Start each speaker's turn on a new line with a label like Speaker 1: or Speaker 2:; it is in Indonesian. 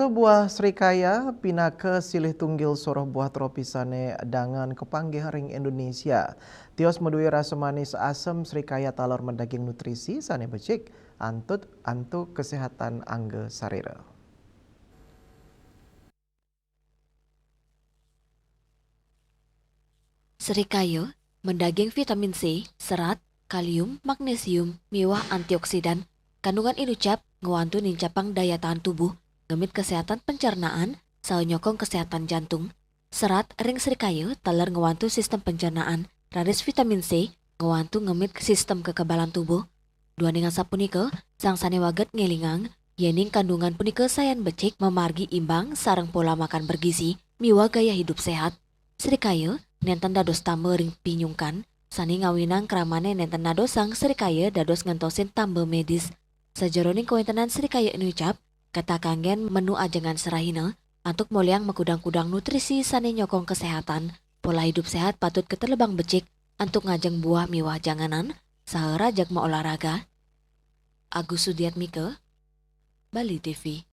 Speaker 1: Sebuah srikaya pinake silih tunggil soroh buah tropisane dengan kepanggih ring Indonesia. Tios medui rasa manis asem srikaya talor mendaging nutrisi sane becik antut antu kesehatan angge sarira.
Speaker 2: Serikayo, mendaging vitamin C, serat, kalium, magnesium, miwah antioksidan, kandungan inucap, ngewantu nincapang daya tahan tubuh, ngemit kesehatan pencernaan, sao nyokong kesehatan jantung. Serat ring serikayo taler ngewantu sistem pencernaan, raris vitamin C, ngewantu ngemit sistem kekebalan tubuh. Dua ningan sapunike, sang sane waget ngelingang, yening kandungan punike sayan becik memargi imbang sarang pola makan bergizi, miwah gaya hidup sehat. Serikayo, nenten dados tambe ring pinyungkan, sani ngawinang kramane nenten nadosang serikaya dados ngentosin tambe medis. Sajeroning kawentenan serikaya nucap, kata kanggen menu ajengan serahina, antuk moliang mekudang-kudang nutrisi sani nyokong kesehatan, pola hidup sehat patut keterlebang becik, antuk ngajeng buah miwah janganan, sahara jak olahraga. Agus Sudiatmike, Bali TV.